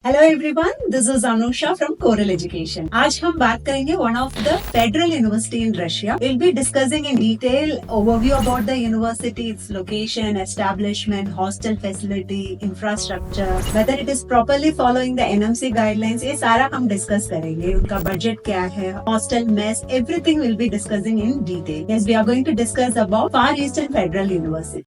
Hello everyone, this is Anusha from Coral Education. आज हम बात करेंगे one of the federal university in Russia. Will be discussing in detail overview about the university, its location, establishment, hostel facility, infrastructure, whether it is properly following the NMC guidelines. ये सारा हम discuss करेंगे। उनका budget क्या है, hostel mess, everything will be discussing in detail. Yes, we are going to discuss about Far Eastern Federal university.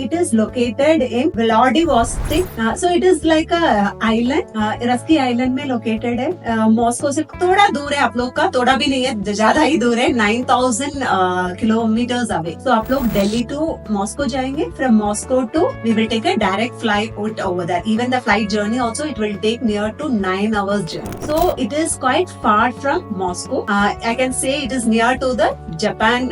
It is located in Vladivostok. So it is like a island. Risky island में located है। Moscow से थोड़ा दूर है आप लोग का, थोड़ा भी नहीं है, ज्यादा ही दूर है, 9000 किलोमीटर्स अवे। So आप लोग दिल्ली टू मॉस्को जाएंगे, from Moscow to we will take a direct flight over that. Even the flight journey also it will take near to 9 hours journey. So it is quite far from Moscow. I can say it is near to the Japan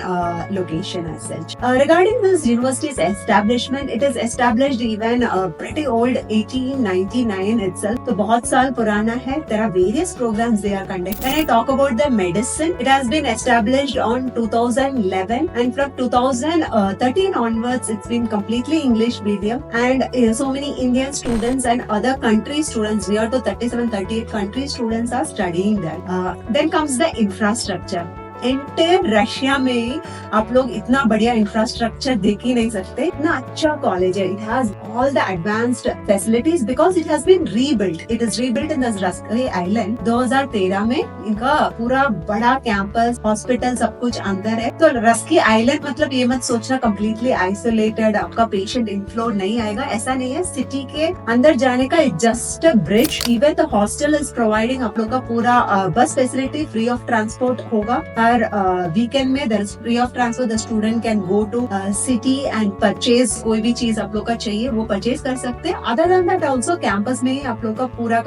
location as such. Regarding this university's establishment, it is established even pretty old, 1899 itself. तो बहुत साल पुराना है. There are various programs they are conducting. When I talk about the medicine, it has been established on 2011, and from 2013 onwards, it's been completely English medium, and so many Indian students and other country students, near to 37-38 country students are studying that. Then comes the infrastructure. Entire Russia में आप लोग इतना बढ़िया infrastructure देख ही नहीं सकते। इतना अच्छा कॉलेज है। It has all the advanced facilities because it has been rebuilt. It is rebuilt in the Russky Island. 2013 में इनका पूरा बड़ा कैंपस, हॉस्पिटल, सब कुछ अंदर है। तो रस्की आइलैंड मतलब ये मत सोचना कंप्लीटली आइसोलेटेड, आपका पेशेंट इनफ्लो नहीं आएगा, ऐसा नहीं है। सिटी के अंदर जाने का just a bridge. Even the hostel is providing आप लोग का पूरा bus facility, free of transport होगा। वीकेंड में there is free of transport. The student can go to city and purchase, कोई भी चीज आप लोग का चाहिए वो परचेज कर सकते हैं। Other than that also campus में ही आप लोग का पूरा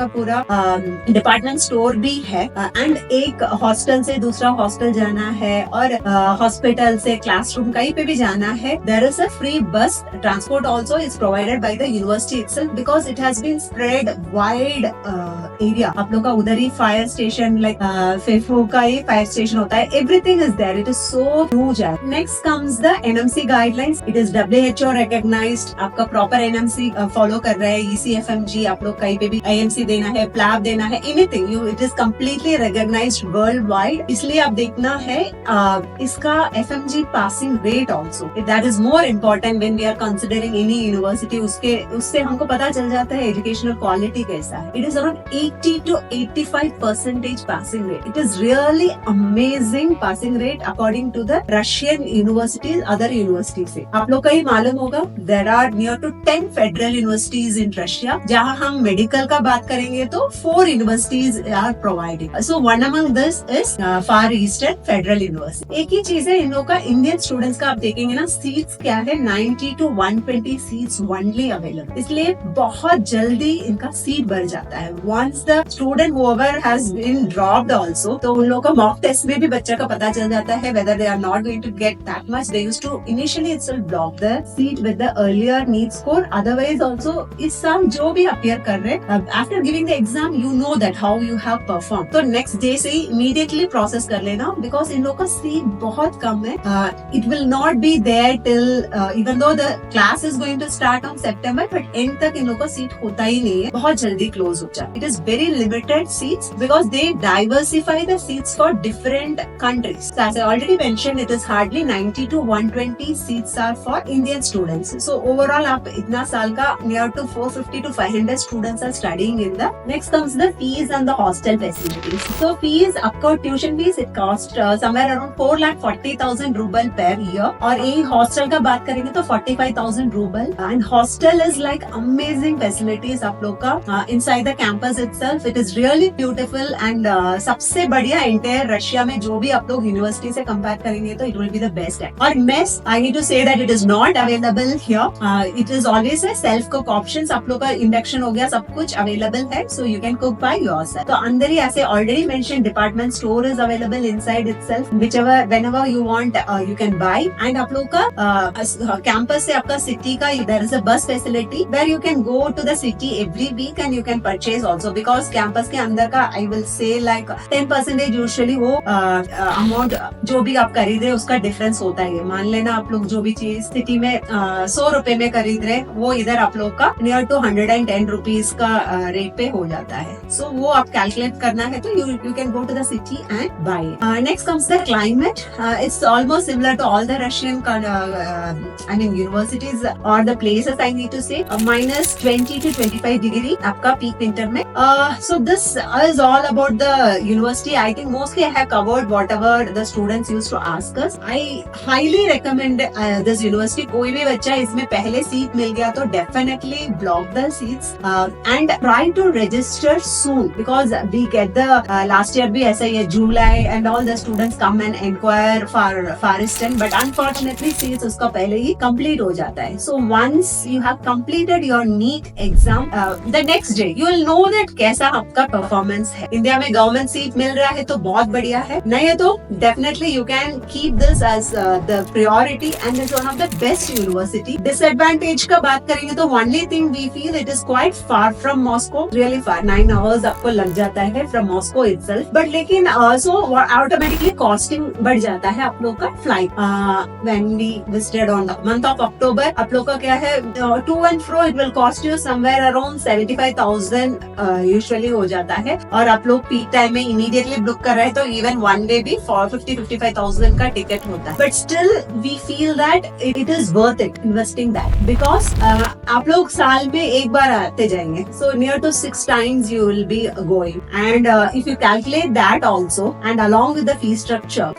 डिपार्टमेंट स्टोर भी है। एंड एक हॉस्टल से दूसरा हॉस्टल जाना है, और हॉस्पिटल से क्लासरूम कहीं पे भी जाना है, there is a free bus transport also is provided by the university itself, because it has been spread wide area. आप लोग का उधर ही फायर स्टेशन, लाइक फेफू का ही फायर स्टेशन होता है। Everything is there. It is so huge. Next comes the NMC guidelines. It is WHO recognized. आपका proper NMC follow कर रहा है। ECFMG आप लोग कहीं पे भी IMC देना है, PLAB देना है, anything. It is completely recognized worldwide. इसलिए आप देखना है इसका FMG passing rate also. That is more important when we are considering any university. उससे हमको पता चल जाता है educational quality कैसा है. It is around 80 to 85% passing rate. It is really amazing passing rate according to the Russian universities, other university से। आप लोग का ही मालूम होगा there are near to 10 federal universities in Russia. जहां हम मेडिकल का बात करेंगे तो 4 universities are providing. So one among this is Far Eastern Federal University. एक ही चीज है इन लोग का, इंडियन स्टूडेंट्स का आप देखेंगे ना, सीट्स क्या है, 90 to 120 सीट्स ओनली अवेलेबल। इसलिए बहुत जल्दी इनका सीट भर जाता है। Once the student whoever has been dropped also, तो उन लोग का मॉक टेस्ट में भी बच्चा का पता चल जाता है whether they are not going to get that much. They used to initially itself block the seat with the earlier NEET score. Otherwise also इस साल जो भी appear कर रहे हैं, after giving the exam you know that how you have performed. तो next day से ही immediately process कर लेना, because इन लोग का seat बहुत कम है. It will not be there till even though the class is going to start on September, but end तक इन लोग का seat होता ही नहीं है, बहुत जल्दी close हो जाए. It is very limited seats because they diversify the seats for different countries. So as I already mentioned, it is hardly 90 to 120 seats are for Indian students. So overall, आप इतना साल का near to 450 to 500 students are studying in the. Next comes the fees and the hostel facilities. So fees, आपका tuition fees it cost somewhere around 4,40,000 ruble per year. और यही hostel का बात करेंगे तो 45,000 ruble. And hostel is like amazing facilities आप लोग का inside the campus itself. It is really beautiful and सबसे बढ़िया entire रशिया में जो भी आप लोग यूनिवर्सिटी से कंपेयर करेंगे तो it will be the best है। और mess, I need to say that it is not available here. It is all आगे से सेल्फ कुक ऑप्शंस आप लोग का इंडक्शन हो गया, सब कुछ अवेलेबल है, so you can cook by yourself. तो अंदर ही ऐसे already mention department store is available inside itself, whichever whenever you want you can buy. And आप लोग का कैंपस से आपका सिटी का there is a bus facility where you can go to the city every weekend you can purchase also, because campus के अंदर का I will say like 10% usually वो अमाउंट जो भी आप खरीद रहे उसका डिफरेंस होता है। मान लेना आप लोग जो भी चीज सिटी में 100 रुपए में खरीद रहे, वो इधर आप लोग का नियर टू 110 रुपीज का रेट पे हो जाता है। सो वो आप कैलकुलेट करना है तो you can go to the city and buy. Next comes the climate, it's almost similar to all the Russian I mean universities और the places I need to say, -20 to 25 degree आपका peak winter में। So this is all about the university. I think mostly I have covered whatever the students used to ask us. I highly recommend this university. कोई भी बच्चा इसमें पहले seat मिल गया तो definitely block the seats and try to register soon, because we get the last year भी ऐसा ही है, July and all the students come and enquire for far eastern, but unfortunately seats उसका पहले ही कंप्लीट हो जाता है। So once you have completed your NEET exam, the next day you will know that कैसा आपका परफॉर्मेंस है। India में गवर्नमेंट सीट मिल रहा है तो बहुत बढ़िया है, नहीं है तो definitely you can keep this as the priority and it's one of the best university. Disadvantage का बात करेंगे तो only thing we feel it is quite far from Moscow, really far, 9 hours आपको लग जाता है फ्रॉम मॉस्को इटसेल्फ। बट लेकिन so automatically costing बढ़ जाता है आप लोग का flight. When we visited on the month of October, आप लोग का क्या है, to and fro it will cost you somewhere around 75,000 usually हो जाता है। और आप लोग पीक टाइम में इमीडिएटली बुक कर रहे हैं तो इवन वन डे भी 50-55,000 का टिकट होता है। But still we feel that it is worth it investing that, because आप लोग साल में एक बार आते जाएंगे, so near to 6 times you will be going, and if you calculate that also and along with the fee structure,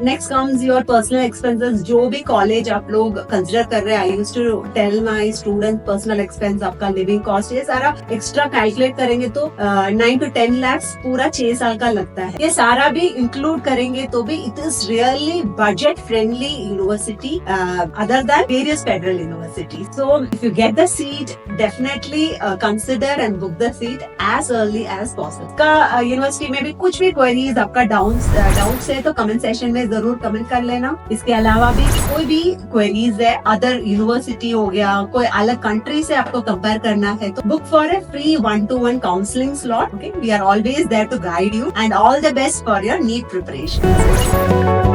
next comes your personal expenses। जो भी कॉलेज आप लोग कंसिडर कर रहे हैं, I used to tell my student personal expense, आपका living cost, ये सारा एक्स्ट्रा कैलकुलेट करेंगे तो 9 to 10 lakhs पूरा 6 साल का लगता है। ये सारा भी इंक्लूड करेंगे तो भी it is really budget friendly university other than various federal university. So if you get the seat definitely consider and book the seat as early as possible। का यूनिवर्सिटी में भी कुछ भी क्वेरीज आपका डाउट्स है तो कमेंट सेशन में जरूर कमेंट कर लेना। इसके अलावा भी कोई भी क्वेरीज है, अदर यूनिवर्सिटी हो गया, कोई अलग कंट्री से आपको कंपेयर करना है तो book for a free 1-to-1 counselling slot. Okay, we are always there to guide you and all the best for your NEET preparation.